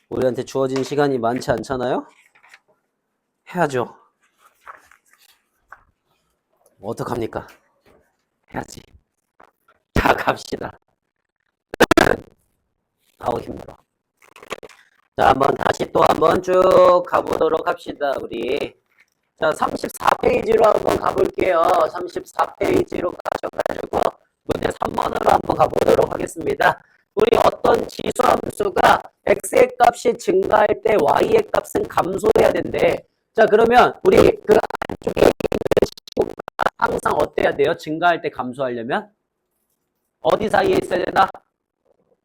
우리한테 주어진 시간이 많지 않잖아요? 해야죠. 어떡합니까? 해야지. 자, 갑시다. 아우, 힘들어. 자, 다시 또 한번 쭉 가보도록 합시다, 우리. 자, 34페이지로 한번 가볼게요. 34페이지로 가셔가지고, 문제 3번으로 한번 가보도록 하겠습니다. 우리 어떤 지수 함수가 x의 값이 증가할 때 y의 값은 감소해야 된대. 자, 그러면 우리 그 안쪽에 있는 지수가 항상 어때야 돼요? 증가할 때 감소하려면? 어디 사이에 있어야 된다?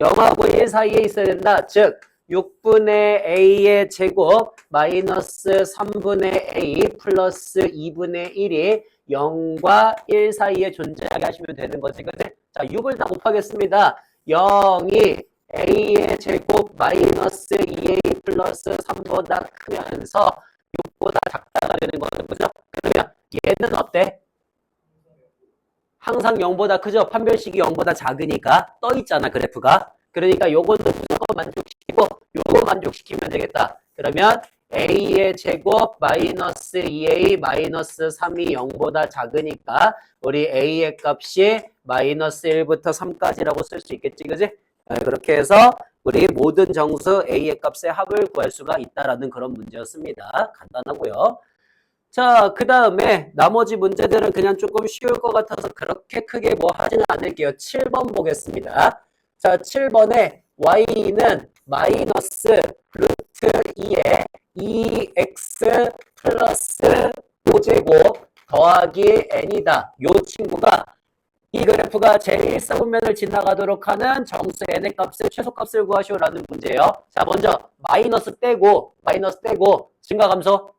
0하고 1 사이에 있어야 된다. 즉 6분의 a의 제곱 마이너스 3분의 a 플러스 2분의 1이 0과 1 사이에 존재하게 하시면 되는 거지. 그치? 자, 6을 다 곱하겠습니다. 0이 a의 제곱 마이너스 2a 플러스 3보다 크면서 6보다 작다가 되는 거죠. 그죠? 그러면 얘는 어때? 항상 0보다 크죠? 판별식이 0보다 작으니까 떠 있잖아, 그래프가. 그러니까 요것도 무조건 만족시키고 요거 만족시키면 되겠다. 그러면 a의 제곱 마이너스 2a 마이너스 3이 0보다 작으니까 우리 a의 값이 마이너스 1부터 3까지라고 쓸 수 있겠지, 그지? 그렇게 해서 우리 모든 정수 a의 값의 합을 구할 수가 있다라는 그런 문제였습니다. 간단하고요. 자, 그 다음에 나머지 문제들은 그냥 조금 쉬울 것 같아서 그렇게 크게 뭐 하지는 않을게요. 7번 보겠습니다. 자, 7번에 y는 마이너스 루트 2에 2x 플러스 5제곱 더하기 n이다. 요 친구가 이 그래프가 제1사분면을 지나가도록 하는 정수 n의 값을 최소값을 구하시오라는 문제예요. 자, 먼저 마이너스 떼고 증가 감소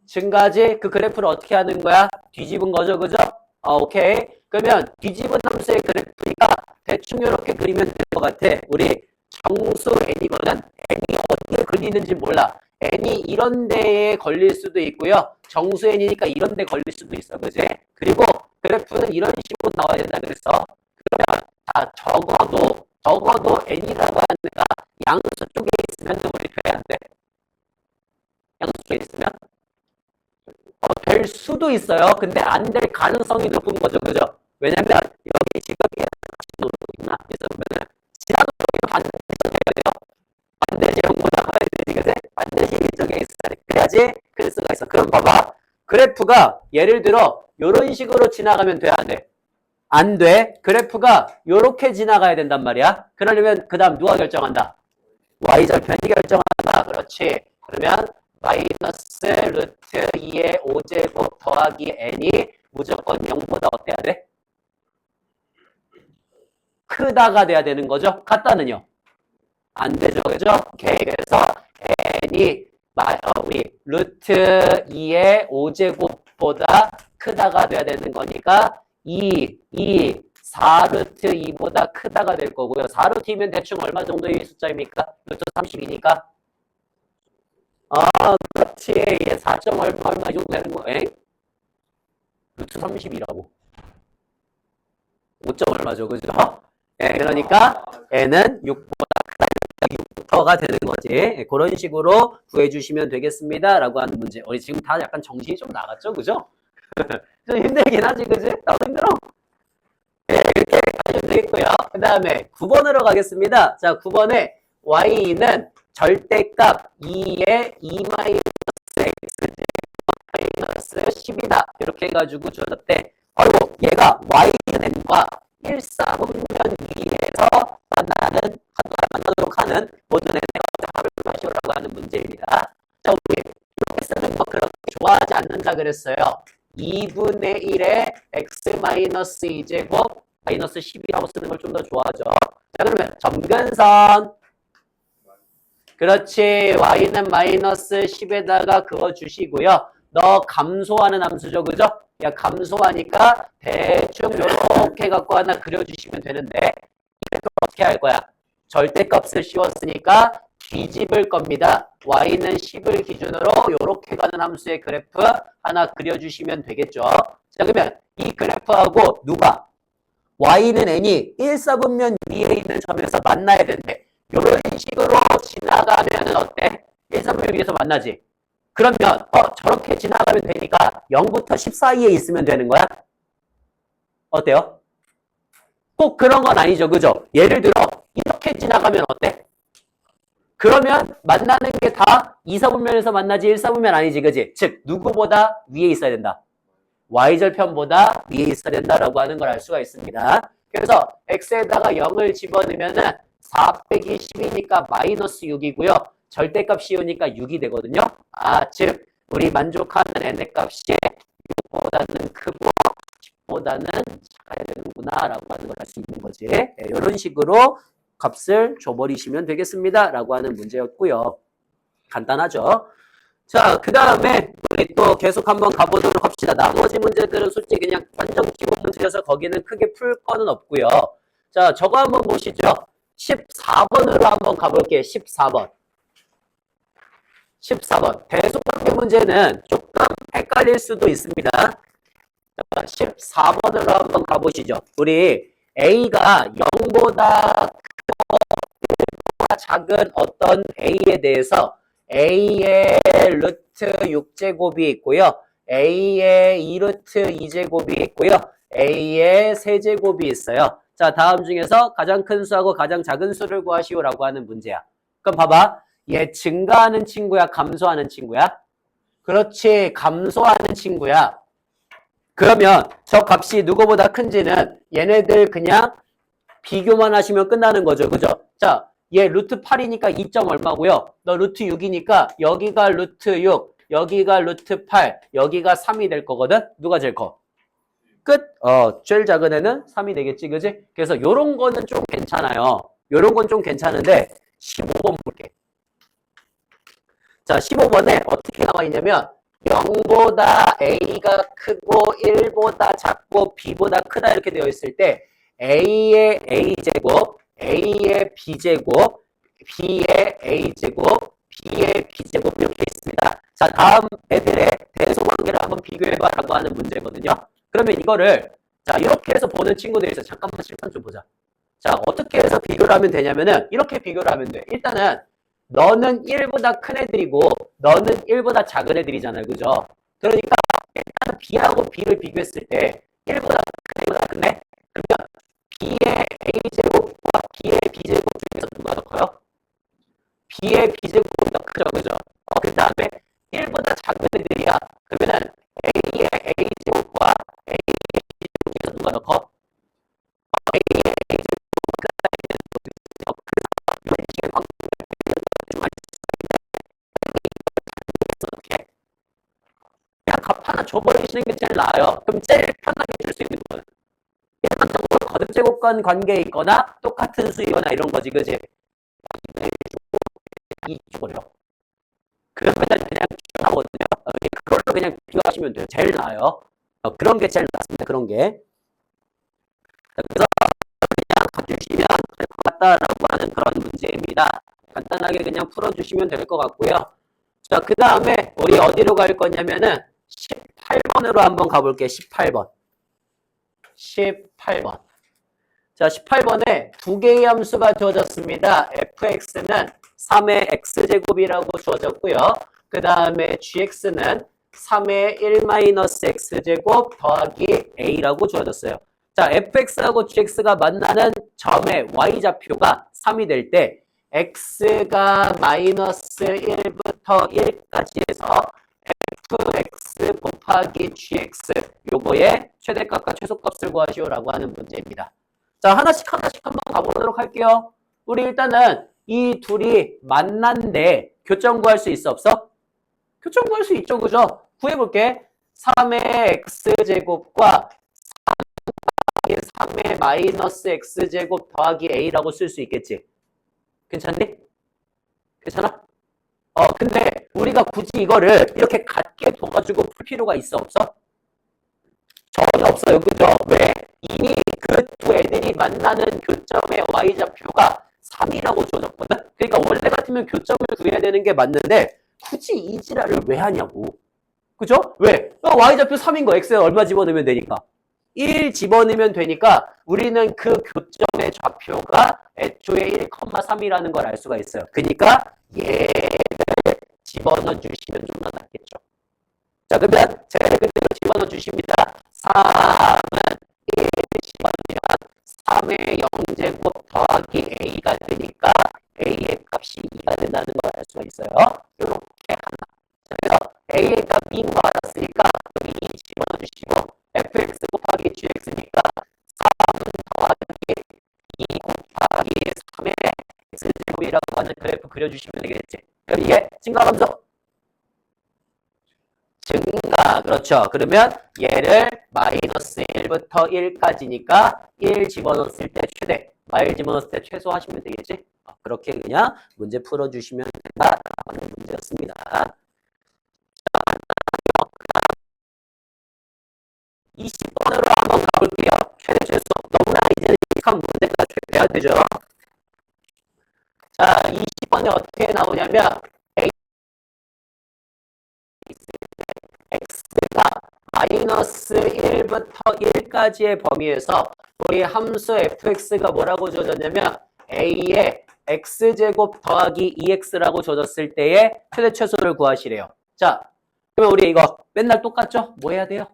증가하지? 그 그래프를 어떻게 하는 거야? 뒤집은 거죠, 그죠? 오케이. 그러면 뒤집은 함수의 그래프니까 대충 이렇게 그리면 될 것 같아. 우리 정수 n이거든. n이 어디에 걸리는지 몰라. n이 이런 데에 걸릴 수도 있고요. 정수 n이니까 이런 데 걸릴 수도 있어, 그지? 그리고 그래프는 이런 식으로 나와야 된다 그랬어. 그러면 다 적어도 n이라고 하는 애가 양수 쪽에 있으면 우리 돼야 안 돼. 양수 쪽에 있으면 될 수도 있어요. 근데 안 될 가능성이 높은 거죠. 그죠? 왜냐면 여기 지금 놓고 있나? 그래서 보면은 지나도록 반대에서 돼야 돼요. 반대 제형보다 커야 되지. 그지? 반드시 이쪽에 있어야 돼. 그래야지 클 수가 있어. 그럼 봐봐. 그래프가 예를 들어 이런 식으로 지나가면 돼? 안 돼? 안 돼. 그래프가 이렇게 지나가야 된단 말이야. 그러려면 그 다음 누가 결정한다? y절편이 결정한다. 그렇지. 그러면 마이너스 루트 2의 5제곱 더하기 n이 무조건 0보다 어때야 돼? 크다가 돼야 되는 거죠? 같다는요? 안 되죠, 그죠? 오케이. 그래서 n이 우리 루트 2의 5제곱보다 크다가 돼야 되는 거니까 4루트 2보다 크다가 될 거고요. 4루트 2면 대충 얼마 정도의 숫자입니까? 루트 30이니까. 그렇지. 얘 4점 얼마 정도 되는 거, 에? 루트 30이라고. 5점 얼마죠, 그죠? 예, 그러니까 n은 6보다 크다. 6부터가 되는 거지. 그런 식으로 구해주시면 되겠습니다. 라고 하는 문제. 우리 지금 다 약간 정신이 좀 나갔죠, 그죠? 좀 힘들긴 하지, 그지? 나도 힘들어. 네, 이렇게 가시면 되겠고요. 그 다음에 9번으로 가겠습니다. 자, 9번에 y는 절대값 2에 2 마이너스 x 마이너스 10이다. 이렇게 해가지고 주어졌대. 그리고 얘가 y는 n과 1사분면 위에서 만나도록 하는 모든 n의 합을 구하시오라고 하는 문제입니다. 자, 우리 이렇게 쓰는 거 그렇게 좋아하지 않는다 그랬어요. 2분의 1에 x 마이너스 2제곱 마이너스 10이라고 쓰는 걸 좀 더 좋아하죠. 자, 그러면 점근선. 그렇지. y는 마이너스 10에다가 그어주시고요. 너 감소하는 함수죠. 그죠? 야, 감소하니까 대충 이렇게 갖고 하나 그려주시면 되는데 이렇게 어떻게 할 거야? 절대값을 씌웠으니까 뒤집을 겁니다. y는 10을 기준으로 이렇게 가는 함수의 그래프 하나 그려주시면 되겠죠. 자, 그러면 이 그래프하고 누가? y는 n이 1사분면 위에 있는 점에서 만나야 된대. 이런 식으로 지나가면 어때? 1, 3을 위해서 만나지. 그러면 저렇게 지나가면 되니까 0부터 10 사이에 있으면 되는 거야? 어때요? 꼭 그런 건 아니죠. 그죠? 예를 들어 이렇게 지나가면 어때? 그러면 만나는 게 다 2, 4분면에서 만나지 1, 4분면 아니지. 그지? 즉 누구보다 위에 있어야 된다. y절편보다 위에 있어야 된다라고 하는 걸 알 수가 있습니다. 그래서 x에다가 0을 집어넣으면은 4 빼기 10이니까 마이너스 6이고요. 절대값 씌우니까 6이 되거든요. 즉 우리 만족하는 n의 값이 6보다는 크고 10보다는 작아야 되는구나 라고 하는 걸 알 수 있는 거지. 이런 식으로 값을 줘버리시면 되겠습니다. 라고 하는 문제였고요. 간단하죠. 자, 그 다음에 우리 또 계속 한번 가보도록 합시다. 나머지 문제들은 솔직히 그냥 완전 기본 문제여서 거기는 크게 풀 거는 없고요. 자, 저거 한번 보시죠. 14번으로 한번 가볼게요. 14번. 14번. 대소관계 문제는 조금 헷갈릴 수도 있습니다. 자, 14번으로 한번 가보시죠. 우리 A가 0보다 작은 어떤 A에 대해서 A의 루트 6제곱이 있고요. A의 2루트 2제곱이 있고요. A의 세제곱이 있어요. 자, 다음 중에서 가장 큰 수하고 가장 작은 수를 구하시오라고 하는 문제야. 그럼 봐봐. 얘 증가하는 친구야? 감소하는 친구야? 그렇지. 감소하는 친구야. 그러면 저 값이 누구보다 큰지는 얘네들 그냥 비교만 하시면 끝나는 거죠. 그죠? 자, 얘 루트 8이니까 2점 얼마고요? 너 루트 6이니까 여기가 루트 6, 여기가 루트 8, 여기가 3이 될 거거든? 누가 제일 커? 끝? 제일 작은 애는 3이 되겠지, 그지? 그래서 요런 거는 좀 괜찮아요. 요런 건 좀 괜찮은데 15번 볼게. 자, 15번에 어떻게 나와 있냐면 0보다 A가 크고 1보다 작고 B보다 크다 이렇게 되어 있을 때 A의 A제곱, A의 B제곱, B의 A제곱, B의 B제곱 이렇게 있습니다. 자, 다음 애들의 대소관계를 한번 비교해봐라고 하는 문제거든요. 그러면 이거를 자 이렇게 해서 보는 친구들이 있어요. 잠깐만 실판 좀 보자. 자, 어떻게 해서 비교를 하면 되냐면은 이렇게 비교를 하면 돼. 일단은 너는 1보다 큰 애들이고 너는 1보다 작은 애들이잖아요. 그죠? 그러니까 일단 B하고 B를 비교했을 때 1보다 큰 애보다 큰애? 그러면 B의 A제곱과 B의 B제곱 중에서 누가 더 커요? B의 B제곱이 더 크죠. 그죠? 그 다음에 1보다 작은 애들이야. 그러면은 A의 A제곱과 A의 B제곱 중에서 누가 더 커? A의 A제곱과 A의 더 크다. 이런 식의 관계를 어떻게? 그냥 값 하나 줘버리시는 게 제일 나아요. 그럼 제일 편하게 줄 수 있는 거는 일반적으로 거듭제곱 간 관계에 있거나 똑같은 수이거나 이런 거지, 그지? 이 줘버려. 그러면 그냥 나오거든요. 그걸로 그냥 비교하시면 돼요. 제일 나아요. 그런 게 제일 낫습니다. 그런 게. 그래서 그냥 가주시면 될 것 같다라고 하는 그런 문제입니다. 간단하게 그냥 풀어주시면 될 것 같고요. 자, 그 다음에 우리 어디로 갈 거냐면은 18번으로 한번 가볼게요. 18번. 18번. 자, 18번에 두 개의 함수가 주어졌습니다. fx는 3의 x제곱이라고 주어졌고요. 그 다음에 gx는 3의 1-x제곱 더하기 a라고 주어졌어요. 자, fx하고 gx가 만나는 점의 y좌표가 3이 될 때 x가 마이너스 1부터 1까지 해서 fx 곱하기 gx 요거의 최대값과 최소값을 구하시오라고 하는 문제입니다. 자, 하나씩 한번 가보도록 할게요. 우리 일단은 이 둘이 만난데 교점 구할 수 있어 없어? 교점 구할 수 있죠, 그죠? 구해볼게. 3의 x제곱과 3의 마이너스 x제곱 더하기 a라고 쓸 수 있겠지? 괜찮니? 괜찮아? 근데 우리가 굳이 이거를 이렇게 같게 둬가지고 풀 필요가 있어 없어? 전혀 없어요. 그죠? 왜? 이미 그 두 애들이 만나는 교점의 y좌표가 3이라고 주어졌거든? 그러니까 원래 같으면 교점을 구해야 되는 게 맞는데 굳이 이 지랄을 왜 하냐고. 그죠? 왜? y좌표 3인 거 x에 얼마 집어넣으면 되니까. 1 집어넣으면 되니까 우리는 그 교점의 좌표가 애초에 1,3이라는 걸 알 수가 있어요. 그러니까 얘를 집어넣어 주시면 좀 더 낫겠죠. 자, 그러면 제가 그대로 집어넣어 주십니다. 3은 1 집어넣으면 3의 0제곱 더하기 a가 되니까 a의 값이 2가 된다는 걸 알 수가 있어요. 이렇게 하나. 그래서 a의 값 2인 거 알았으니까 여기 2 집어넣어 주시고 fx 곱하기 gx니까 3 더하기 2 곱하기 3의 x제곱이라고 하는 그래프 그려주시면 되겠지. 그럼 이게 증가감소. 증가. 그렇죠. 그러면 얘를 마이너스 1부터 1까지니까 1 집어넣었을 때 최대, 마일 집어넣었을 때 최소 하시면 되겠지. 그렇게 그냥 문제 풀어주시면 된다라고 하는 문제였습니다. 20번으로 한번 가볼게요. 최대 최소. 너무나 이제는 익숙한 문제가 돼야 되죠. 자, 20번에 어떻게 나오냐면 x가 마이너스 1부터 1까지의 범위에서 우리 함수 fx가 뭐라고 주어졌냐면 a의 x제곱 더하기 2x라고 주어졌을 때의 최대 최소를 구하시래요. 자, 그러면 우리 이거 맨날 똑같죠? 뭐 해야 돼요?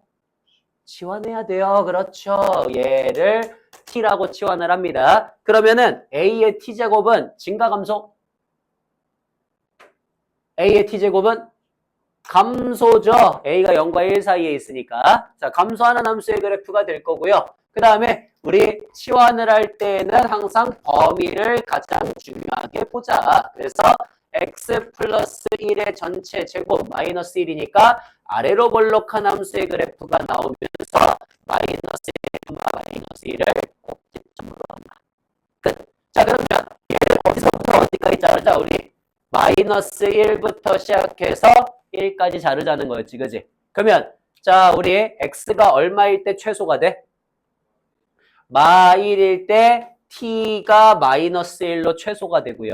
치환해야 돼요. 그렇죠. 얘를 t라고 치환을 합니다. 그러면은 a의 t제곱은 증가 감소? a의 t제곱은 감소죠. a가 0과 1 사이에 있으니까. 자, 감소하는 함수의 그래프가 될 거고요. 그 다음에 우리 치환을 할 때는 항상 범위를 가장 중요하게 보자. 그래서 x 플러스 1의 전체 제곱 마이너스 1이니까 아래로 볼록한 함수의 그래프가 나오면서 마이너스 1, 마이너스 1을 꼭지점으로 한다. 끝. 자, 그러면 얘를 어디서부터 어디까지 자르자? 우리 마이너스 1부터 시작해서 1까지 자르자는 거였지, 그지? 그러면 자, 우리 x가 얼마일 때 최소가 돼? 마1일 때 t가 마이너스 1로 최소가 되고요.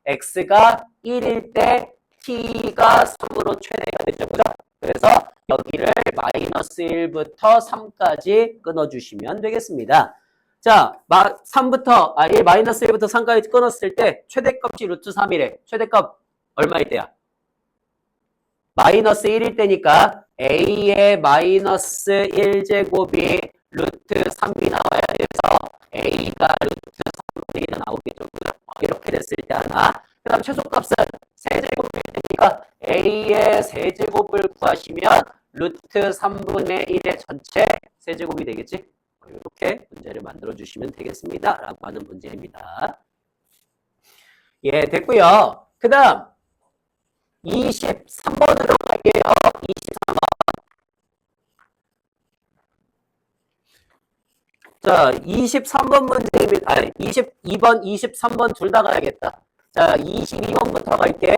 x가 1일 때 t가 3으로 최대가 되죠, 그죠? 그래서 여기를 마이너스 1부터 3까지 끊어주시면 되겠습니다. 자, 3부터, 1, 마이너스 1부터 3까지 끊었을 때 최대값이 루트 3이래. 최대값 얼마일 때야? 마이너스 1일 때니까 a의 마이너스 1제곱이 루트 3이 나와야 돼서 a가 루트 3분의 1이 나오겠죠. 이렇게 됐을 때 하나. 그 다음 최소값은 세제곱일 테니까 a의 세제곱을 구하시면 루트 3분의 1의 전체 세제곱이 되겠지. 이렇게 문제를 만들어 주시면 되겠습니다. 라고 하는 문제입니다. 예, 됐고요. 그 다음 23번으로 갈게요. 23번. 자, 23번 문제입니다. 아니, 22번, 23번 둘 다 가야겠다. 자, 22번부터 갈게.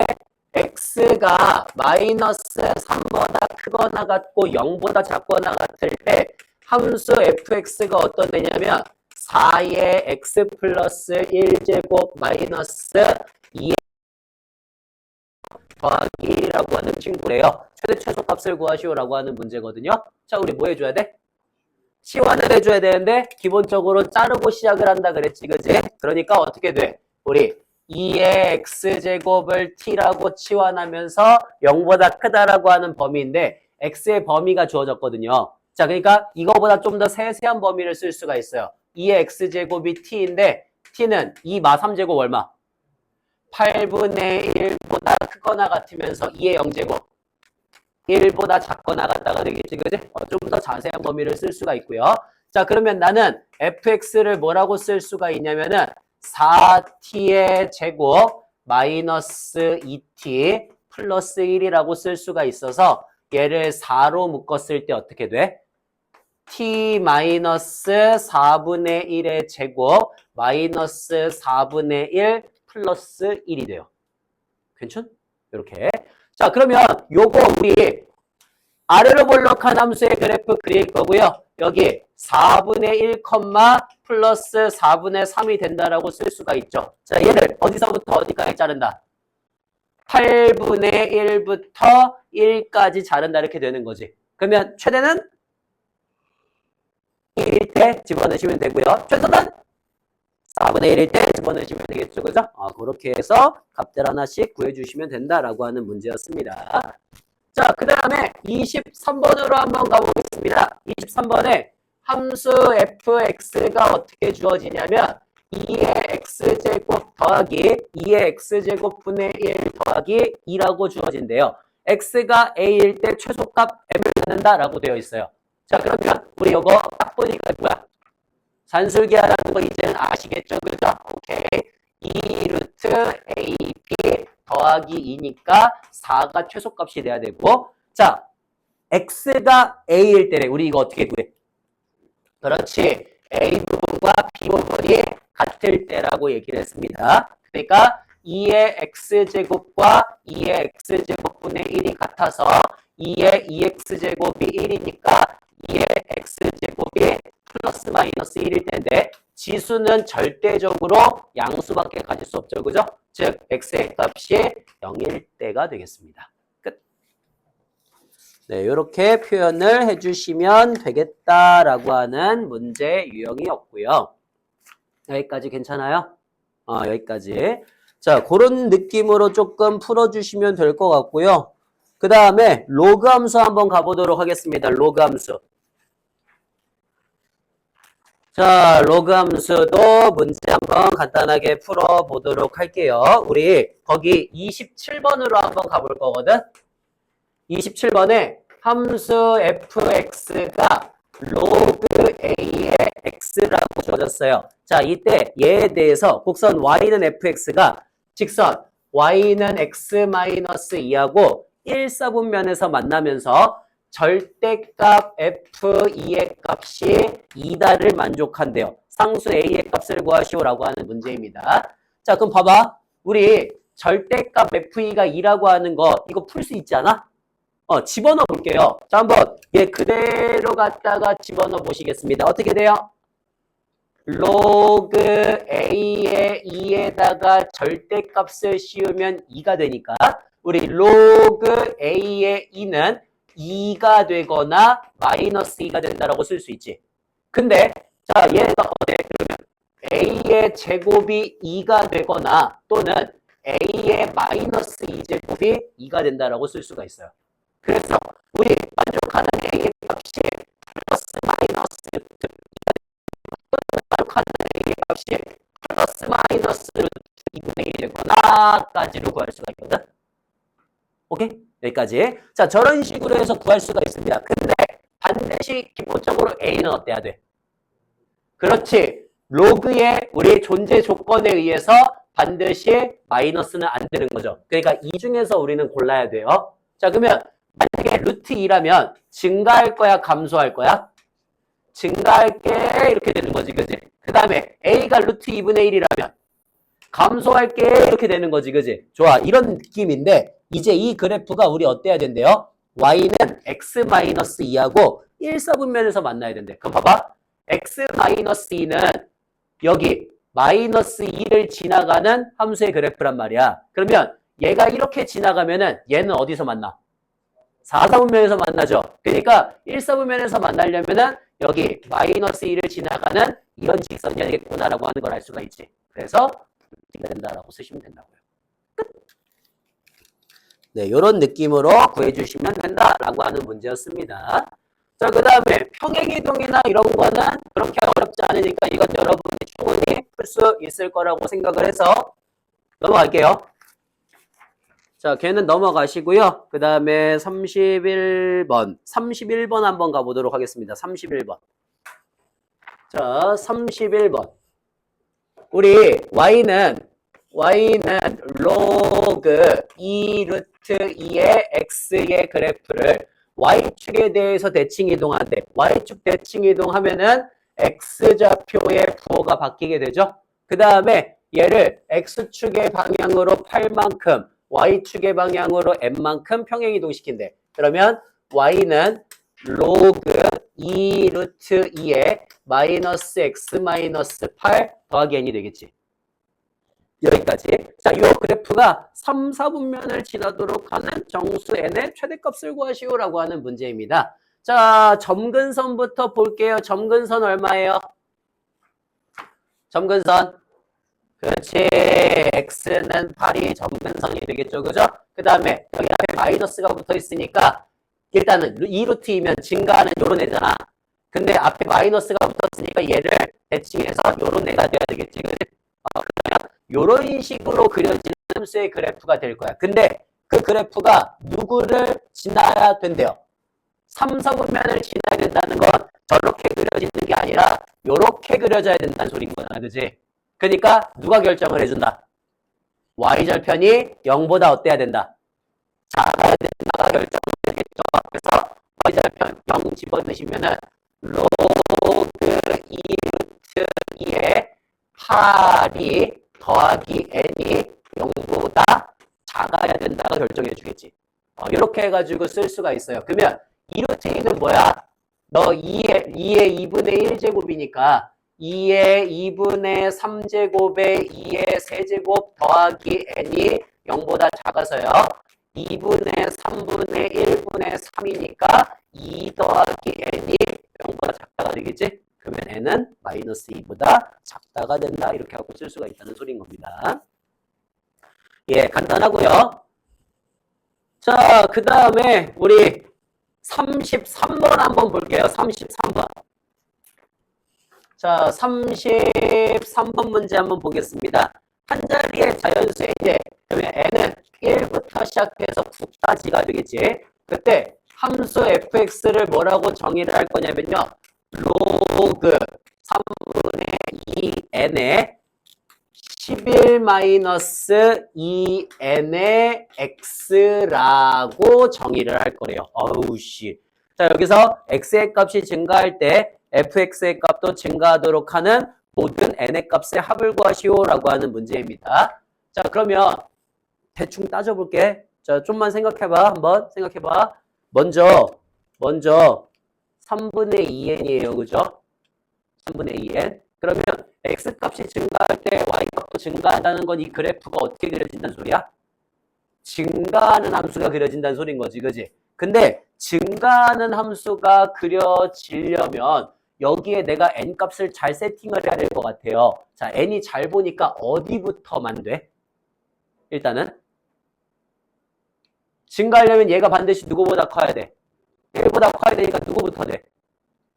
x가 마이너스 3보다 크거나 같고 0보다 작거나 같을 때 함수 fx가 어떤 되냐면 4의 x 플러스 1제곱 마이너스 2 더하기라고 하는 친구래요. 최대 최소값을 구하시오라고 하는 문제거든요. 자, 우리 뭐 해줘야 돼? 치환을 해줘야 되는데 기본적으로 자르고 시작을 한다 그랬지, 그지? 그러니까 어떻게 돼? 우리 2의 x제곱을 t라고 치환하면서 0보다 크다라고 하는 범위인데 x의 범위가 주어졌거든요. 자, 그러니까 이거보다 좀 더 세세한 범위를 쓸 수가 있어요. 2의 x제곱이 t인데 t는 2 마 3제곱 얼마? 8분의 1보다 크거나 같으면서 2의 0제곱 1보다 작거나 같다가 되겠지, 그지? 좀 더 자세한 범위를 쓸 수가 있고요. 자, 그러면 나는 fx를 뭐라고 쓸 수가 있냐면은 4t의 제곱 마이너스 2t 플러스 1이라고 쓸 수가 있어서 얘를 4로 묶었을 때 어떻게 돼? t 마이너스 4분의 1의 제곱 마이너스 4분의 1 플러스 1이 돼요. 괜찮? 이렇게. 자, 그러면 요거 우리 아래로 볼록한 함수의 그래프 그릴 거고요. 여기 4분의 1, 플러스 4분의 3이 된다라고 쓸 수가 있죠. 자, 얘를 어디서부터 어디까지 자른다? 8분의 1부터 1까지 자른다 이렇게 되는 거지. 그러면 최대는 1일 때 집어넣으시면 되고요. 최소는 4분의 1일 때 집어넣으시면 되겠죠. 그죠? 그렇게 해서 값들 하나씩 구해주시면 된다라고 하는 문제였습니다. 자, 그 다음에 23번으로 한번 가보겠습니다. 23번에 함수 fx가 어떻게 주어지냐면 2의 x제곱 더하기 2의 x제곱 분의 1 더하기 2라고 주어진대요. x가 a일 때 최소값 m을 갖는다라고 되어 있어요. 자, 그러면 우리 이거 딱 보니까 뭐야? 산술기하라는 거 이제는 아시겠죠? 그죠? 오케이. 2 루트 AP 더하기 2니까 4가 최소값이 돼야 되고, 자, x가 a일 때래. 우리 이거 어떻게 구해? 그렇지. a 부분과 b 부분이 같을 때라고 얘기를 했습니다. 그러니까 2의 x제곱과 2의 x제곱분의 1이 같아서 2의 2x제곱이 1이니까 2의 x제곱이 플러스 마이너스 1일 텐데 지수는 절대적으로 양수밖에 가질 수 없죠. 그죠? 즉 x의 값이 0일 때가 되겠습니다. 끝. 네, 이렇게 표현을 해주시면 되겠다라고 하는 문제 유형이었고요. 여기까지 괜찮아요? 여기까지. 자, 그런 느낌으로 조금 풀어주시면 될 것 같고요. 그 다음에 로그 함수 한번 가보도록 하겠습니다. 로그 함수. 자, 로그 함수도 문제 한번 간단하게 풀어보도록 할게요. 우리 거기 27번으로 한번 가볼 거거든. 27번에 함수 fx가 로그 a의 x라고 주어졌어요. 자, 이때 얘에 대해서 곡선 y는 fx가 직선 y는 x-2하고 1사분면에서 만나면서 절대값 f2의 값이 2다를 만족한대요. 상수 a의 값을 구하시오라고 하는 문제입니다. 자, 그럼 봐봐. 우리 절대값 f2가 2라고 하는 거 이거 풀 수 있지 않아? 집어넣어 볼게요. 자, 한번 얘 그대로 갖다가 집어넣어 보시겠습니다. 어떻게 돼요? 로그 a의 2에다가 절대값을 씌우면 2가 되니까 우리 로그 a의 2는 2가 되거나 마이너스 2가 된다라고 쓸 수 있지. 근데 자, 얘가 어때? 그러면 a의 제곱이 2가 되거나 또는 a의 마이너스 2제곱이 2가 된다라고 쓸 수가 있어요. 그래서 우리 만족하는 a의 값이 플러스 마이너스 만족하는 a의 값이 플러스 마이너스 루트 2분의 1이 되거나까지로 구할 수가 있거든. 오케이? 여기까지. 자, 저런 식으로 해서 구할 수가 있습니다. 근데 반드시 기본적으로 a는 어때야 돼? 그렇지. 로그의 우리 존재 조건에 의해서 반드시 마이너스는 안 되는 거죠. 그러니까 이 중에서 우리는 골라야 돼요. 자, 그러면 만약에 루트 2라면 증가할 거야, 감소할 거야? 증가할게 이렇게 되는 거지, 그지? 그 다음에 a가 루트 2분의 1이라면 감소할게 이렇게 되는 거지, 그지? 좋아, 이런 느낌인데 이제 이 그래프가 우리 어때야 된대요? y는 x-2하고 1사분면에서 만나야 된대. 그럼 봐봐. x-2는 여기 마이너스 2를 지나가는 함수의 그래프란 말이야. 그러면 얘가 이렇게 지나가면은 얘는 어디서 만나? 4사분면에서 만나죠. 그러니까 1사분면에서 만나려면은 여기 마이너스 2를 지나가는 이런 직선이 되겠구나라고 하는 걸 알 수가 있지. 그래서 이렇게 된다라고 쓰시면 된다고요. 끝. 네, 이런 느낌으로 구해주시면 된다라고 하는 문제였습니다. 자, 그 다음에 평행이동이나 이런 거는 그렇게 어렵지 않으니까 이건 여러분이 충분히 풀 수 있을 거라고 생각을 해서 넘어갈게요. 자, 걔는 넘어가시고요. 그 다음에 31번 한번 가보도록 하겠습니다. 31번. 자, 31번. 우리 y는 로그 2 루트 2의 x의 그래프를 y축에 대해서 대칭 이동한대. y축 대칭 이동하면은 x좌표의 부호가 바뀌게 되죠. 그 다음에 얘를 x축의 방향으로 8만큼 y축의 방향으로 n만큼 평행 이동시킨대. 그러면 y는 로그 2 루트 2의 마이너스 x 마이너스 8 더하기 n이 되겠지. 여기까지. 자, 이 그래프가 3, 4분면을 지나도록 하는 정수 n의 최대값을 구하시오라고 하는 문제입니다. 자, 점근선부터 볼게요. 점근선 얼마예요? 점근선. 그렇지. x는 8이 점근선이 되겠죠. 그죠? 그 다음에 여기 앞에 마이너스가 붙어 있으니까 일단은 2루트이면 증가하는 요런 애잖아. 근데 앞에 마이너스가 붙었으니까 얘를 대칭해서 요런 애가 돼야 되겠지. 그지? 그러면 요런 식으로 그려지는 함수의 그래프가 될 거야. 근데 그 그래프가 누구를 지나야 된대요. 삼성면을 지나야 된다는 건 저렇게 그려지는 게 아니라 요렇게 그려져야 된다는 소리인 거잖아. 그지? 그러니까 누가 결정을 해준다? y절편이 0보다 어때야 된다? 작아야 된다가 결정을 해주겠죠. 그래서 y절편 0 집어넣으시면은 로그 2 루트 2에 8이 더하기 n이 0보다 작아야 된다가 결정해 주겠지. 이렇게 해가지고 쓸 수가 있어요. 그러면 2루트 2는 뭐야? 너 2의 2분의 1제곱이니까 2의 2분의 3제곱에 2의 세제곱 더하기 n이 0보다 작아서요. 2분의 3분의 1분의 3이니까 2 더하기 n이 0보다 작다가 되겠지? 그러면 n은 마이너스 2보다 작다가 된다. 이렇게 하고 쓸 수가 있다는 소리인 겁니다. 예, 간단하고요. 자, 그 다음에 우리 33번 한번 볼게요. 33번. 자, 33번 문제 한번 보겠습니다. 한 자리의 자연수의 이제 그러면 n은 1부터 시작해서 9까지가 되겠지. 그때 함수 fx를 뭐라고 정의를 할 거냐면요. 로그 3분의 2n의 11-2n의 x라고 정의를 할 거래요. 어우 씨. 자, 여기서 x의 값이 증가할 때 fx의 값도 증가하도록 하는 모든 n의 값의 합을 구하시오라고 하는 문제입니다. 자, 그러면 대충 따져볼게. 자, 좀만 생각해봐. 한번 생각해봐. 먼저 3분의 2n이에요. 그죠? 3분의 2n. 그러면 x값이 증가할 때 y값도 증가한다는 건 이 그래프가 어떻게 그려진다는 소리야? 증가하는 함수가 그려진다는 소리인 거지. 그지? 근데 증가하는 함수가 그려지려면 여기에 내가 n값을 잘 세팅을 해야 될 것 같아요. 자, n이 잘 보니까 어디부터만 돼? 일단은 증가하려면 얘가 반드시 누구보다 커야 돼? 1보다 커야 되니까 누구부터 돼?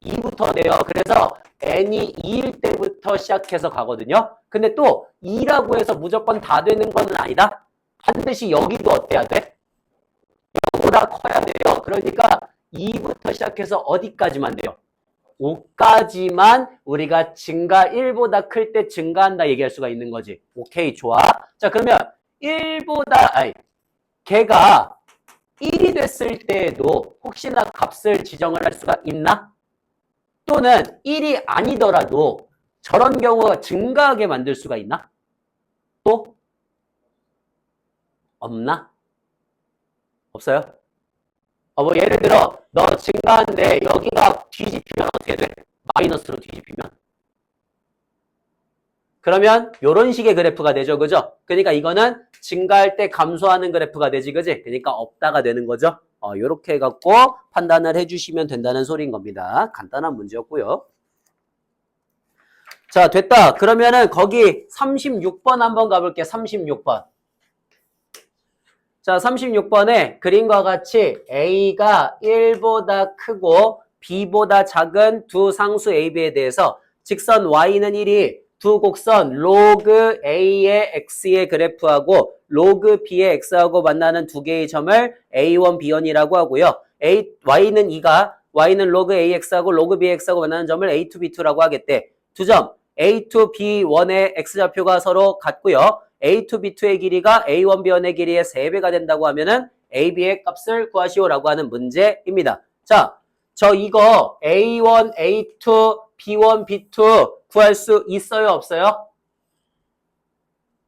2부터 돼요. 그래서 n이 2일 때부터 시작해서 가거든요. 근데 또 2라고 해서 무조건 다 되는 건 아니다. 반드시 여기도 어때야 돼? 0보다 커야 돼요. 그러니까 2부터 시작해서 어디까지만 돼요? 5까지만 우리가 증가 1보다 클 때 증가한다 얘기할 수가 있는 거지. 오케이, 좋아. 자, 그러면 걔가 1이 됐을 때에도 혹시나 값을 지정을 할 수가 있나? 또는 1이 아니더라도 저런 경우가 증가하게 만들 수가 있나? 또? 없나? 없어요? 뭐 예를 들어 너 증가한데 여기가 뒤집히면 어떻게 돼? 마이너스로 뒤집히면. 그러면 이런 식의 그래프가 되죠. 그죠? 그러니까 이거는 증가할 때 감소하는 그래프가 되지. 그지? 그러니까 없다가 되는 거죠. 요렇게 해갖고 판단을 해주시면 된다는 소리인 겁니다. 간단한 문제였고요. 자, 됐다. 그러면은 거기 36번 한번 가볼게요. 36번. 자, 36번에 그림과 같이 A가 1보다 크고 B보다 작은 두 상수 A, B에 대해서 직선 Y는 1이 두 곡선 로그 A의 X의 그래프하고 로그 B의 X하고 만나는 두 개의 점을 A1, B1이라고 하고요. Y는 로그 AX하고 로그 BX하고 만나는 점을 A2, B2라고 하겠대. 두 점 A2, B1의 X좌표가 서로 같고요. A2, B2의 길이가 A1, B1의 길이의 3배가 된다고 하면은 AB의 값을 구하시오라고 하는 문제입니다. 자, 저 이거 A1, A2, B1, B2 구할 수 있어요? 없어요?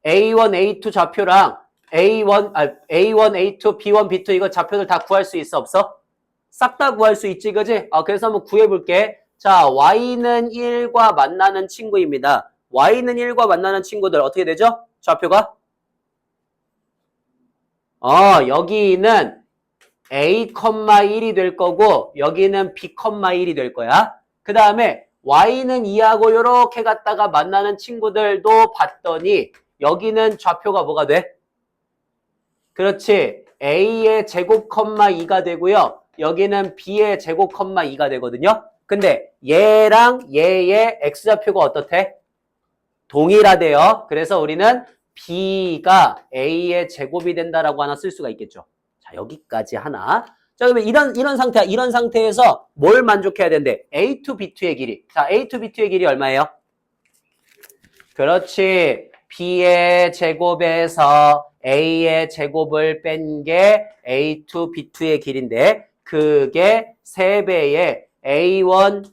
A1, A2 좌표랑 A1, A2, B1, B2 이거 좌표들 다 구할 수 있어? 없어? 싹 다 구할 수 있지, 그지? 그래서 한번 구해볼게. 자, Y는 1과 만나는 친구입니다. Y는 1과 만나는 친구들 어떻게 되죠? 좌표가? 여기는 A,1이 될 거고 여기는 B,1이 될 거야. 그 다음에 Y는 2하고 이렇게 갔다가 만나는 친구들도 봤더니 여기는 좌표가 뭐가 돼? 그렇지. A의 제곱, 2가 되고요. 여기는 B의 제곱, 2가 되거든요. 근데 얘랑 얘의 X좌표가 어떻대? 동일하대요. 그래서 우리는 B가 A의 제곱이 된다라고 하나 쓸 수가 있겠죠. 자, 여기까지 하나. 자, 그러면 이런 상태야. 이런 상태에서 뭘 만족해야 된대? A to B2의 길이. 자, A to B2의 길이 얼마예요? 그렇지. B의 제곱에서 A의 제곱을 뺀 게 A to B2의 길인데 그게 3배의 A1,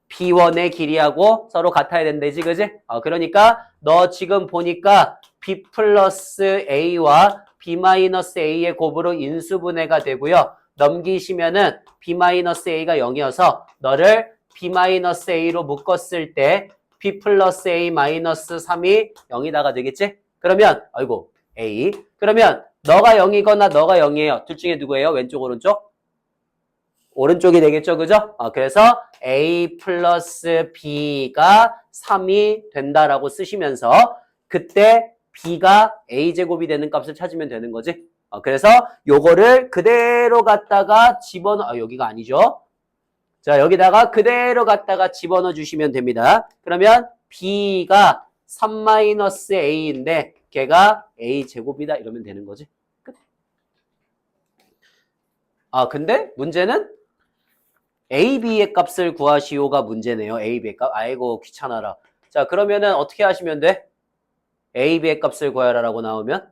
B1의 길이하고 서로 같아야 된다지, 그지? 그러니까 너 지금 보니까 B 플러스 A와 B 마이너스 A의 곱으로 인수분해가 되고요. 넘기시면은 B 마이너스 A가 0이어서 너를 B 마이너스 A로 묶었을 때 B 플러스 A 마이너스 3이 0이다가 되겠지? 그러면 아이고 A 그러면 너가 0이거나 너가 0이에요. 둘 중에 누구예요? 왼쪽 오른쪽? 오른쪽이 되겠죠, 그죠? 그래서 A 플러스 B가 3이 된다라고 쓰시면서 그때 B가 A제곱이 되는 값을 찾으면 되는 거지. 그래서 요거를 그대로 갖다가 집어넣어, 여기가 아니죠. 자, 여기다가 그대로 갖다가 집어넣어 주시면 됩니다. 그러면 B가 3-A인데 걔가 A제곱이다 이러면 되는 거지. 끝. 근데 문제는 A, B의 값을 구하시오가 문제네요. A, B의 값. 아이고 귀찮아라. 자, 그러면은 어떻게 하시면 돼? A, B의 값을 구하라라고 나오면?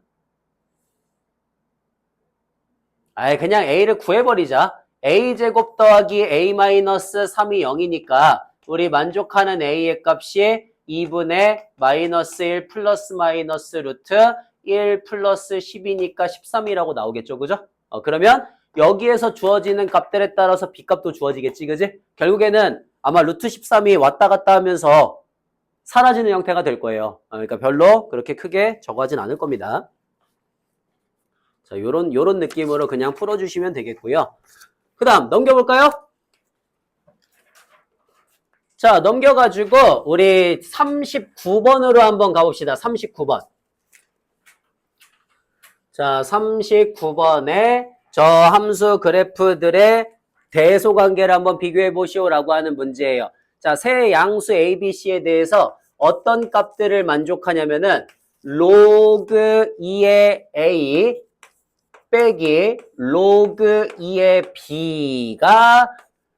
그냥 A를 구해버리자. A제곱 더하기 A-3이 0이니까 우리 만족하는 A의 값이 2분의 마이너스 1 플러스 마이너스 루트 1 플러스 10이니까 13이라고 나오겠죠. 그죠? 그러면 여기에서 주어지는 값들에 따라서 B값도 주어지겠지, 그지? 결국에는 아마 루트 13이 왔다 갔다 하면서 사라지는 형태가 될 거예요. 그러니까 별로 그렇게 크게 적어하진 않을 겁니다. 자, 요런 느낌으로 그냥 풀어주시면 되겠고요. 그 다음 넘겨볼까요? 자, 넘겨가지고 우리 39번으로 한번 가봅시다. 39번. 자, 39번에 저 함수 그래프들의 대소관계를 한번 비교해 보시오라고 하는 문제예요. 자, 세 양수 A, B, C에 대해서 어떤 값들을 만족하냐면은 로그 2의 A 빼기 로그 2의 B가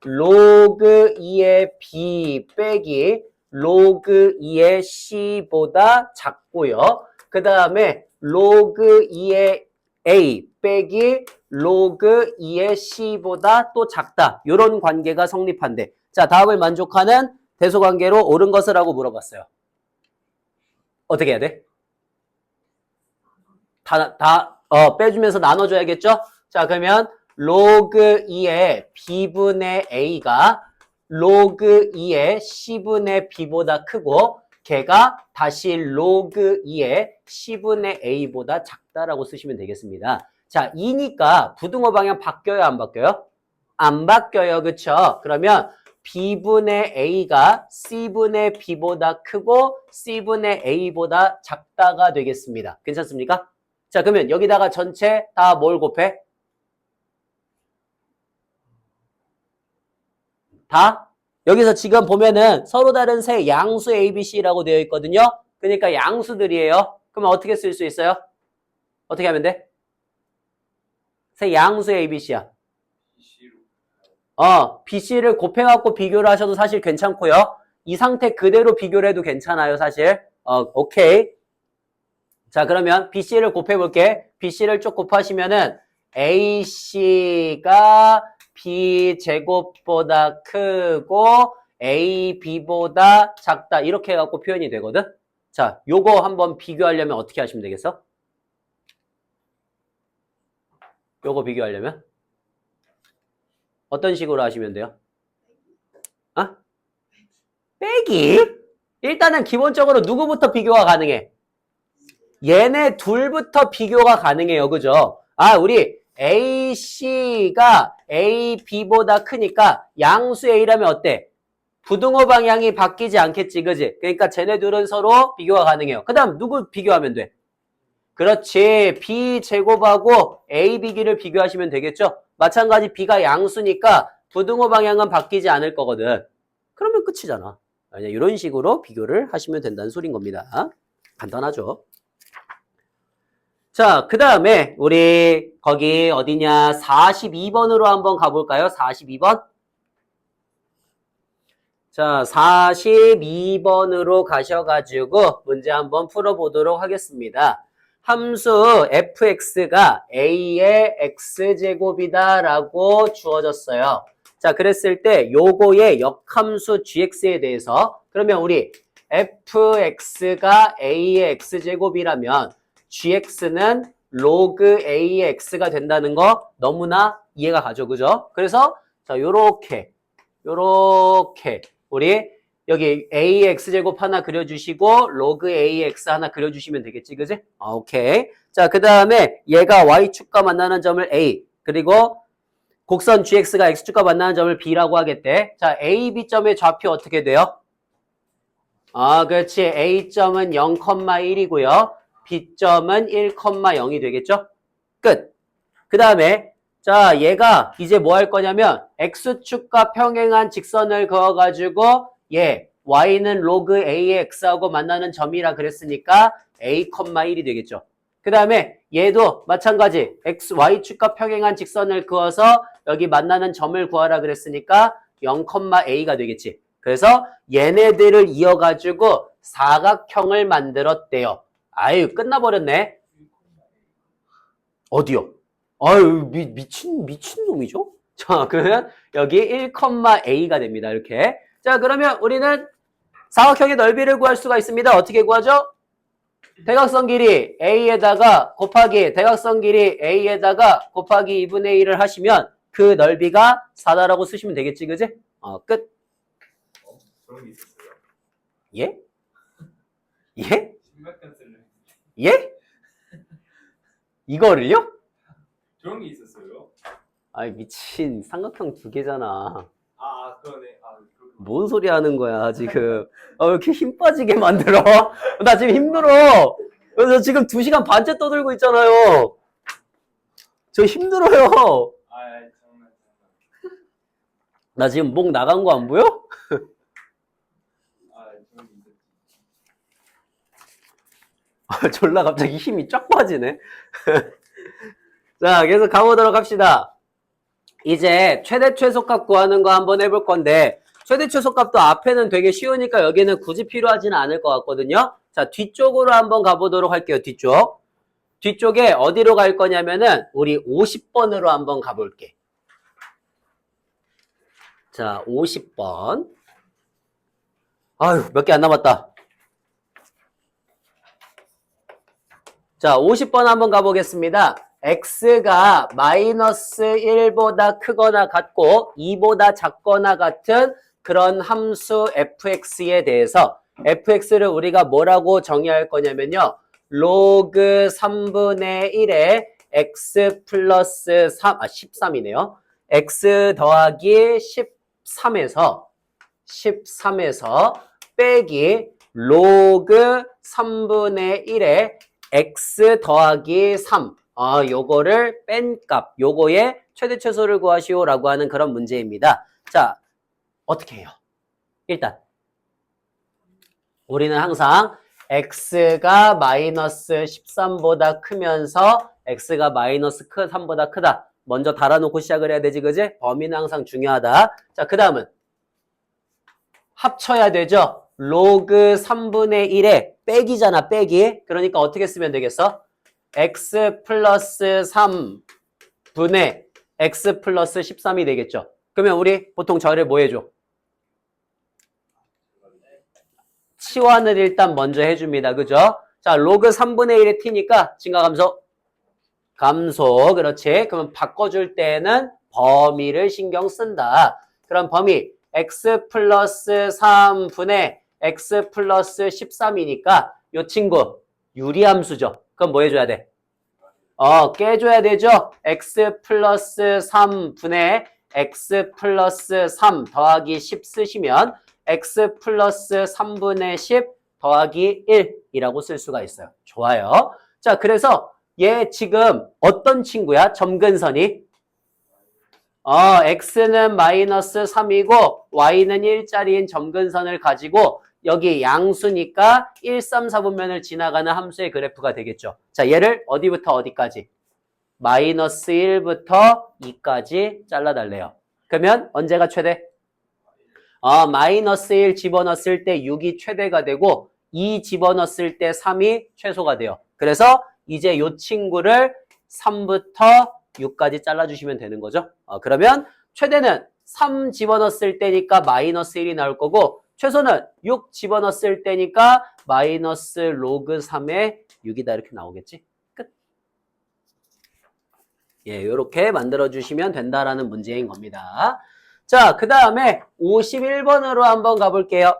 로그 2의 B 빼기 로그 2의 C보다 작고요. 그 다음에 로그 2의 A 빼기 로그 2의 C보다 또 작다. 이런 관계가 성립한대. 자, 다음을 만족하는 대소관계로 옳은 것을 하고 물어봤어요. 어떻게 해야 돼? 빼주면서 나눠줘야겠죠? 자, 그러면 로그 2의 B분의 A가 로그 2의 C분의 B보다 크고 걔가 다시 로그 2의 C분의 A보다 작다라고 쓰시면 되겠습니다. 자, 2니까 부등호 방향 바뀌어요, 안 바뀌어요? 안 바뀌어요, 그쵸? 그러면 B분의 A가 C분의 B보다 크고 C분의 A보다 작다가 되겠습니다. 괜찮습니까? 자, 그러면 여기다가 전체 다 뭘 곱해? 다? 여기서 지금 보면은 서로 다른 세 양수 A, B, C라고 되어 있거든요. 그러니까 양수들이에요. 그러면 어떻게 쓸 수 있어요? 어떻게 하면 돼? 세 양수 A, B, C야. B, C를 곱해갖고 비교를 하셔도 사실 괜찮고요. 이 상태 그대로 비교를 해도 괜찮아요, 사실. 오케이. 자, 그러면 B, C를 곱해볼게. B, C를 쭉 곱하시면은 A, C가 B 제곱보다 크고 A, B보다 작다. 이렇게 해갖고 표현이 되거든. 자, 요거 한번 비교하려면 어떻게 하시면 되겠어? 요거 비교하려면? 어떤 식으로 하시면 돼요? 빼기? 일단은 기본적으로 누구부터 비교가 가능해? 얘네 둘부터 비교가 가능해요. 그죠? 우리 AC가 AB보다 크니까 양수 A라면 어때? 부등호 방향이 바뀌지 않겠지, 그지? 그러니까 쟤네들은 서로 비교가 가능해요. 그 다음 누구 비교하면 돼? 그렇지. B제곱하고 AB기를 비교하시면 되겠죠? 마찬가지 B가 양수니까 부등호 방향은 바뀌지 않을 거거든. 그러면 끝이잖아. 이런 식으로 비교를 하시면 된다는 소린 겁니다. 간단하죠? 자, 그 다음에 우리 거기 어디냐 42번으로 한번 가볼까요? 42번. 자, 42번으로 가셔가지고 문제 한번 풀어보도록 하겠습니다. 함수 fx가 a의 x제곱이다 라고 주어졌어요. 자, 그랬을 때 요거의 역함수 gx에 대해서 그러면 우리 fx가 a의 x제곱이라면 gx는 log a의 x가 된다는 거 너무나 이해가 가죠, 그죠? 그래서 자, 요렇게 우리 여기 a의 x제곱 하나 그려주시고 log a의 x 하나 그려주시면 되겠지, 그지? 오케이. 자, 그 다음에 얘가 y축과 만나는 점을 a a 곡선 gx가 x축과 만나는 점을 b라고 하겠대. 자, a, b점의 좌표 어떻게 돼요? 그렇지. a점은 0,1이고요. b점은 1,0이 되겠죠? 끝. 그 다음에 자, 얘가 이제 뭐 할 거냐면 x축과 평행한 직선을 그어가지고 y는 log a의 x하고 만나는 점이라 그랬으니까 a,1이 되겠죠. 그 다음에 얘도 마찬가지 y축과 평행한 직선을 그어서 여기 만나는 점을 구하라 그랬으니까 0,a가 되겠지. 그래서 얘네들을 이어가지고 사각형을 만들었대요. 아유, 끝나버렸네. 어디요? 아유, 미친 놈이죠? 자, 그러면 여기 1,a가 됩니다. 이렇게. 자, 그러면 우리는 사각형의 넓이를 구할 수가 있습니다. 어떻게 구하죠? 대각선 길이 a에다가 곱하기 대각선 길이 a에다가 곱하기 2분의 1을 하시면 그 넓이가 4다라고 쓰시면 되겠지, 그지? 끝. 그런 게 있었어요. 예? 예? 신박한 썰을. 예? 이거를요? 그런 게 있었어요. 아이, 미친. 삼각형 두 개잖아. 그러네. 뭔 소리 하는 거야, 지금. 왜 이렇게 힘 빠지게 만들어? 나 지금 힘들어. 그래서 지금 2시간 반째 떠들고 있잖아요. 저 힘들어요. 정말. 나 지금 목 나간 거 안 보여? 그런 게 있었지. 졸라 갑자기 힘이 쫙 빠지네. 자, 계속 가보도록 합시다. 이제 최대 최소값 구하는 거 한번 해볼 건데 최대 최소값도 앞에는 되게 쉬우니까 여기는 굳이 필요하지는 않을 것 같거든요. 자, 뒤쪽으로 한번 가보도록 할게요. 뒤쪽에 어디로 갈 거냐면은 우리 50번으로 한번 가볼게. 자, 50번. 아유, 몇 개 안 남았다. 자, 50번 한번 가보겠습니다. x가 마이너스 1보다 크거나 같고 2보다 작거나 같은 그런 함수 fx에 대해서 fx를 우리가 뭐라고 정의할 거냐면요. log 3분의 1에 x 플러스 3, 13이네요. x 더하기 13에서 빼기 log 3분의 1에 x 더하기 3. 요거를 뺀 값, 요거의 최대 최소를 구하시오라고 하는 그런 문제입니다. 자, 어떻게 해요? 일단 우리는 항상 x가 마이너스 13보다 크면서 x가 마이너스 3보다 크다. 먼저 달아놓고 시작을 해야 되지, 그지? 범위는 항상 중요하다. 자, 그 다음은 합쳐야 되죠? 로그 3분의 1에 빼기잖아, 빼기. 그러니까 어떻게 쓰면 되겠어? x 플러스 3분의 x 플러스 13이 되겠죠. 그러면 우리 보통 저를 뭐 해줘? 치환을 일단 먼저 해줍니다. 그죠? 자, 로그 3분의 1의 t니까 증가 감소. 그렇지. 그러면 바꿔줄 때는 범위를 신경 쓴다. 그럼 범위 x 플러스 3분의 x 플러스 13이니까 요 친구 유리함수죠. 그럼 뭐 해줘야 돼? 깨줘야 되죠. x 플러스 3분의 x 플러스 3 더하기 10 쓰시면 x 플러스 3분의 10 더하기 1이라고 쓸 수가 있어요. 좋아요. 자, 그래서 얘 지금 어떤 친구야? 점근선이? x는 마이너스 3이고 y는 1짜리인 점근선을 가지고 여기 양수니까 1, 3, 4분면을 지나가는 함수의 그래프가 되겠죠. 자, 얘를 어디부터 어디까지? 마이너스 1부터 2까지 잘라달래요. 그러면 언제가 최대? 마이너스 1 집어넣었을 때 6이 최대가 되고 2 집어넣었을 때 3이 최소가 돼요. 그래서 이제 이 친구를 3부터 6까지 잘라주시면 되는 거죠. 그러면 최대는 3 집어넣었을 때니까 마이너스 1이 나올 거고 최소는 6 집어넣었을 때니까 마이너스 로그 3의 6이다 이렇게 나오겠지. 끝. 예, 이렇게 만들어주시면 된다라는 문제인 겁니다. 자, 그 다음에 51번으로 한번 가볼게요.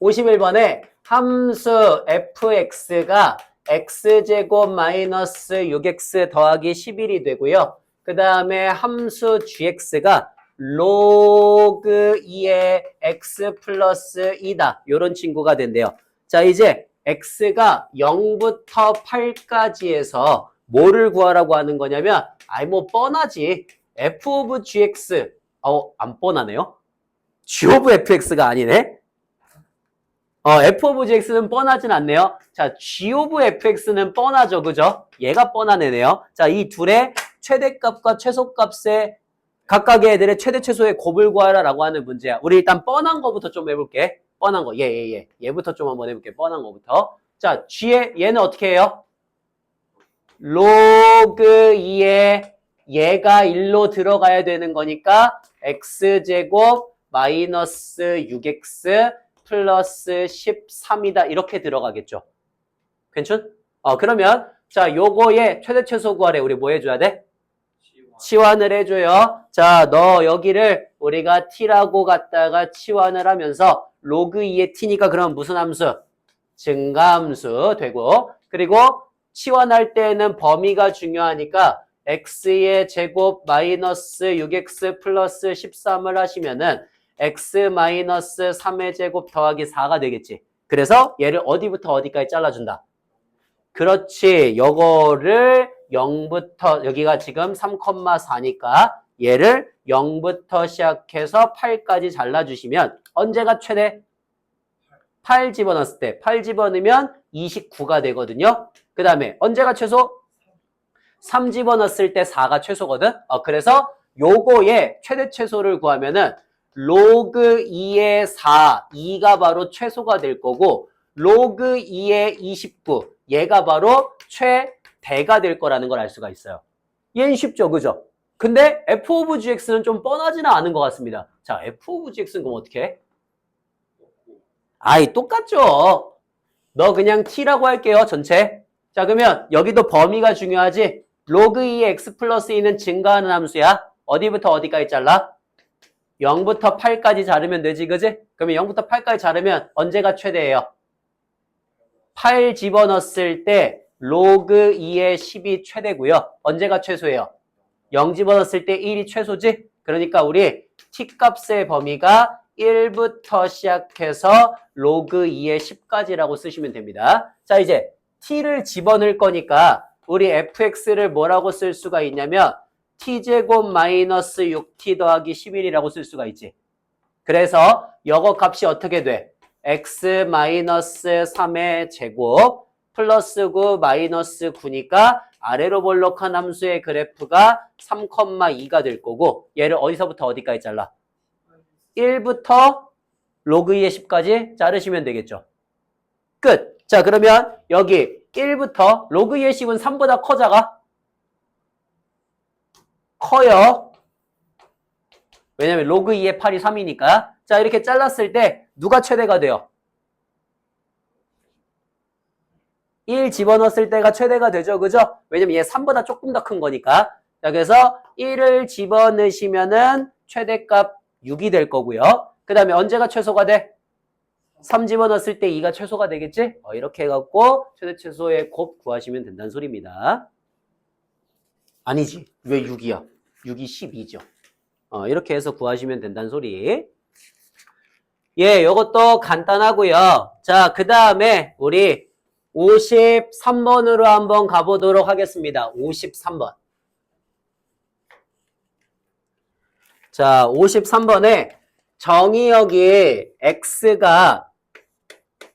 51번에 함수 fx가 x제곱 마이너스 6x 더하기 11이 되고요. 그 다음에 함수 gx가 로그 2의 x 플러스 2다. 이런 친구가 된대요. 자, 이제 x가 0부터 8까지 해서 뭐를 구하라고 하는 거냐면 뭐 뻔하지. f of gx 안 뻔하네요. g of fx가 아니네. f of gx는 뻔하진 않네요. 자, g of fx는 뻔하죠. 그죠? 얘가 뻔한 애네요. 자, 이 둘의 최대값과 최소값의 각각의 애들의 최대 최소의 곱을 구하라 라고 하는 문제야. 우리 일단 뻔한 거부터 좀 해볼게. 뻔한 거. 얘부터 좀 한번 해볼게. 뻔한 거부터. 자, 얘는 어떻게 해요? 로그 2에 얘가 1로 들어가야 되는 거니까 x제곱 마이너스 6x 플러스 13이다. 이렇게 들어가겠죠. 괜찮? 그러면 자, 요거의 최대 최소 구하래. 우리 뭐 해줘야 돼? 치환을 해줘요. 자, 너 여기를 우리가 t라고 갖다가 치환을 하면서 로그 2의 t니까 그럼 무슨 함수? 증가함수 되고 그리고 치환할 때는 범위가 중요하니까 x의 제곱 마이너스 6x 플러스 13을 하시면은 x 마이너스 3의 제곱 더하기 4가 되겠지. 그래서 얘를 어디부터 어디까지 잘라준다. 그렇지. 요거를 0부터 여기가 지금 3,4니까 얘를 0부터 시작해서 8까지 잘라주시면 언제가 최대? 8 집어넣었을 때 8 집어넣으면 29가 되거든요. 그 다음에 언제가 최소? 3 집어넣었을 때 4가 최소거든. 그래서 요거의 최대 최소를 구하면은 로그 2의 4, 2가 바로 최소가 될 거고 로그 2의 29, 얘가 바로 최대가 될 거라는 걸 알 수가 있어요. 얘는 쉽죠, 그죠? 근데 f of gx는 좀 뻔하지는 않은 것 같습니다. 자, f of gx는 그럼 어떻게 해? 똑같죠. 너 그냥 t라고 할게요, 전체. 자, 그러면 여기도 범위가 중요하지. 로그 2의 x 플러스 2는 증가하는 함수야. 어디부터 어디까지 잘라? 0부터 8까지 자르면 되지, 그지? 그러면 0부터 8까지 자르면 언제가 최대예요? 8 집어넣었을 때 로그 2의 10이 최대고요. 언제가 최소예요? 0 집어넣었을 때 1이 최소지? 그러니까 우리 t값의 범위가 1부터 시작해서 로그 2의 10까지라고 쓰시면 됩니다. 자, 이제 t를 집어넣을 거니까 우리 fx를 뭐라고 쓸 수가 있냐면 t제곱 마이너스 6t 더하기 11이라고 쓸 수가 있지. 그래서 요거 값이 어떻게 돼? x 마이너스 3의 제곱 플러스 9 마이너스 9니까 아래로 볼록한 함수의 그래프가 3,2가 될 거고 얘를 어디서부터 어디까지 잘라? 1부터 로그 2의 10까지 자르시면 되겠죠. 끝. 자, 그러면 여기 1부터 로그 2의 10은 3보다 커 작아? 커요. 왜냐면 로그 2의 8이 3이니까. 자, 이렇게 잘랐을 때 누가 최대가 돼요? 1 집어넣었을 때가 최대가 되죠. 그죠? 왜냐면 얘 3보다 조금 더 큰 거니까. 자, 그래서 1을 집어넣으시면은 최대값 6이 될 거고요. 그 다음에 언제가 최소가 돼? 3 집어넣었을 때 2가 최소가 되겠지? 이렇게 해갖고 최대 최소의 곱 구하시면 된다는 소리입니다. 아니지. 왜 6이야? 6이 12죠. 이렇게 해서 구하시면 된다는 소리. 예, 요것도 간단하고요. 자, 그 다음에 우리 53번으로 한번 가보도록 하겠습니다. 53번. 자, 53번에 정의역이 x가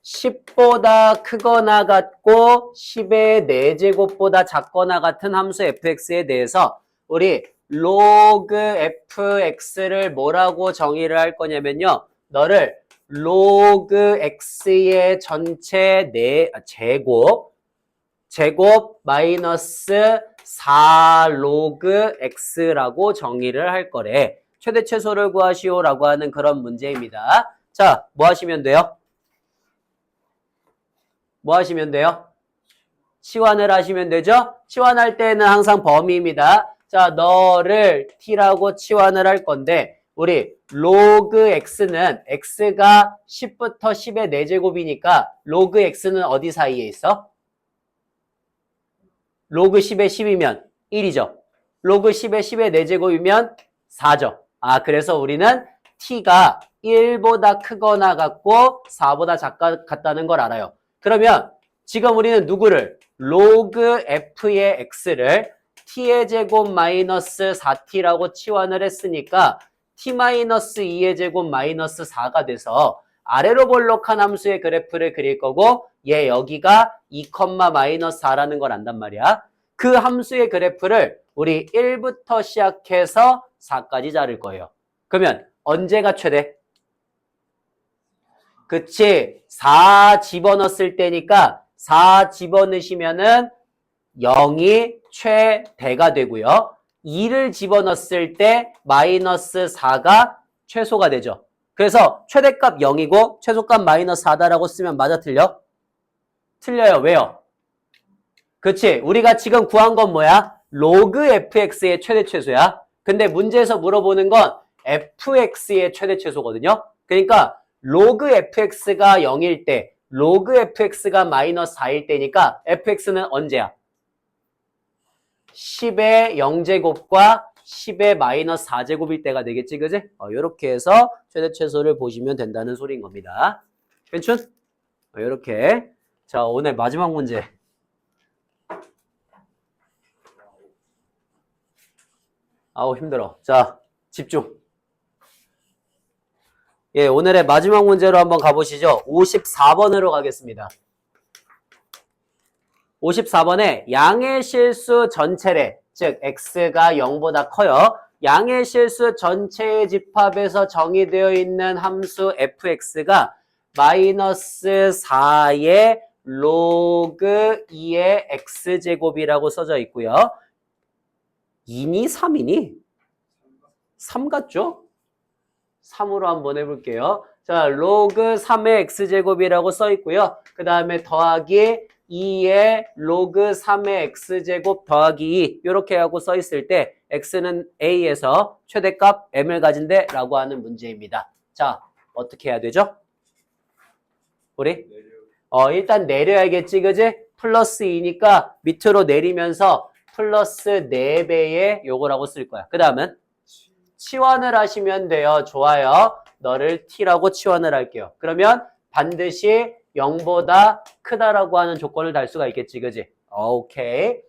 10보다 크거나 같고 10의 4제곱보다 작거나 같은 함수 fx에 대해서 우리 log fx를 뭐라고 정의를 할 거냐면요. 너를 log x의 전체 제곱 마이너스 4 log x라고 정의를 할 거래. 최대 최소를 구하시오라고 하는 그런 문제입니다. 자, 뭐 하시면 돼요? 뭐 하시면 돼요? 치환을 하시면 되죠? 치환할 때는 항상 범위입니다. 자, 너를 t라고 치환을 할 건데 우리 log x는 x가 10부터 10의 4제곱이니까 log x는 어디 사이에 있어? log 10의 10이면 1이죠. log 10의 10의 4제곱이면 4죠. 그래서 우리는 t가 1보다 크거나 같고 4보다 같다는 걸 알아요. 그러면 지금 우리는 누구를? log f의 x를 t의 제곱 마이너스 4t라고 치환을 했으니까 t 마이너스 2의 제곱 마이너스 4가 돼서 아래로 볼록한 함수의 그래프를 그릴 거고 얘 여기가 2, 마이너스 4라는 걸 안단 말이야. 그 함수의 그래프를 우리 1부터 시작해서 4까지 자를 거예요. 그러면 언제가 최대? 그치? 4 집어넣었을 때니까 4 집어넣으시면은 0이 최대가 되고요. 2를 집어넣었을 때 마이너스 4가 최소가 되죠. 그래서 최대값 0이고 최소값 마이너스 4다라고 쓰면 맞아 틀려? 틀려요. 왜요? 그치? 우리가 지금 구한 건 뭐야? log fx의 최대 최소야. 근데 문제에서 물어보는 건 fx의 최대 최소거든요. 그러니까 log fx가 0일 때, log fx가 마이너스 4일 때니까 fx는 언제야? 10의 0제곱과 10의 마이너스 4제곱일 때가 되겠지, 그지? 요렇게 해서 최대 최소를 보시면 된다는 소리인 겁니다. 괜춘? 요렇게. 자, 오늘 마지막 문제. 아우, 힘들어. 자, 집중. 예, 오늘의 마지막 문제로 한번 가보시죠. 54번으로 가겠습니다. 54번에 양의 실수 전체래, 즉 x가 0보다 커요. 양의 실수 전체의 집합에서 정의되어 있는 함수 fx가 마이너스 4의 log 2의 x제곱이라고 써져 있고요. 2니 3이니? 3 같죠? 3으로 한번 해볼게요. 자, log 3의 x제곱이라고 써 있고요. 그 다음에 더하기 2의 log 3의 x제곱 더하기 2 이렇게 하고 써 있을 때 x는 a에서 최대값 m을 가진대 라고 하는 문제입니다. 자, 어떻게 해야 되죠? 우리? 일단 내려야겠지, 그지? 플러스 2니까 밑으로 내리면서 플러스 4배의 요거라고 쓸 거야. 그 다음은 치환을 하시면 돼요. 좋아요. 너를 t라고 치환을 할게요. 그러면 반드시 0보다 크다라고 하는 조건을 달 수가 있겠지, 그지? 오케이.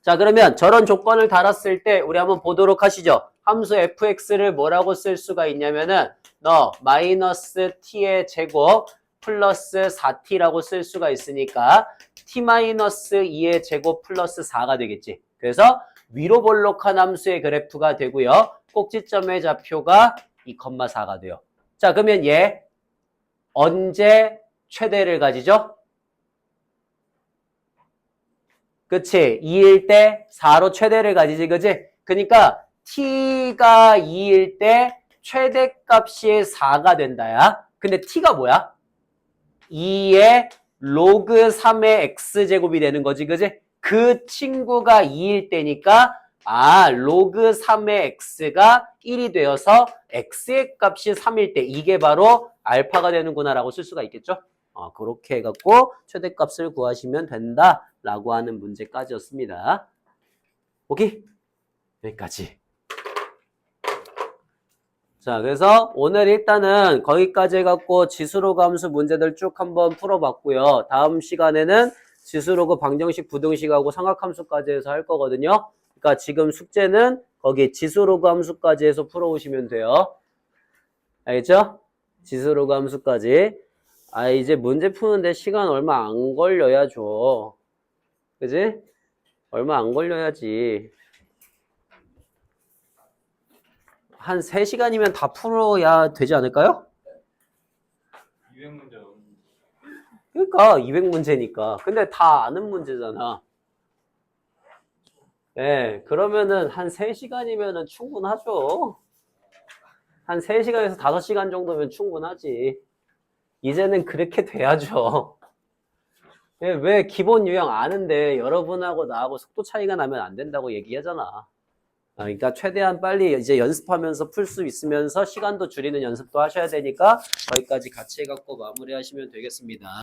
자, 그러면 저런 조건을 달았을 때 우리 한번 보도록 하시죠. 함수 fx를 뭐라고 쓸 수가 있냐면은 너 마이너스 t의 제곱 플러스 4t라고 쓸 수가 있으니까 t 마이너스 2의 제곱 플러스 4가 되겠지. 그래서 위로 볼록한 함수의 그래프가 되고요. 꼭지점의 좌표가 2,4가 돼요. 자, 그러면 얘 언제 최대를 가지죠? 그치? 2일 때 4로 최대를 가지지, 그치? 그러니까 t가 2일 때 최대값이 4가 된다야. 근데 t가 뭐야? 2의 log 3의 x제곱이 되는 거지, 그치? 그 친구가 2일 때니까 log 3의 x가 1이 되어서 x의 값이 3일 때 이게 바로 알파가 되는구나라고 쓸 수가 있겠죠? 그렇게 해갖고 최대값을 구하시면 된다라고 하는 문제까지였습니다. 오케이? 여기까지. 자, 그래서 오늘 일단은 거기까지 해갖고 지수로그 함수 문제들 쭉 한번 풀어봤고요. 다음 시간에는 지수로그 방정식, 부등식하고 삼각함수까지 해서 할 거거든요. 그러니까 지금 숙제는 거기 지수로그 함수까지 해서 풀어오시면 돼요. 알겠죠? 지수로그 함수까지. 이제 문제 푸는데 시간 얼마 안 걸려야죠. 그지? 얼마 안 걸려야지. 한 3시간이면 다 풀어야 되지 않을까요? 200문제. 그러니까 200문제니까. 근데 다 아는 문제잖아. 네, 그러면은 한 3시간이면은 충분하죠. 한 3시간에서 5시간 정도면 충분하지. 이제는 그렇게 돼야죠. 왜 기본 유형 아는데 여러분하고 나하고 속도 차이가 나면 안 된다고 얘기하잖아. 그러니까 최대한 빨리 이제 연습하면서 풀 수 있으면서 시간도 줄이는 연습도 하셔야 되니까 거기까지 같이 해갖고 마무리하시면 되겠습니다.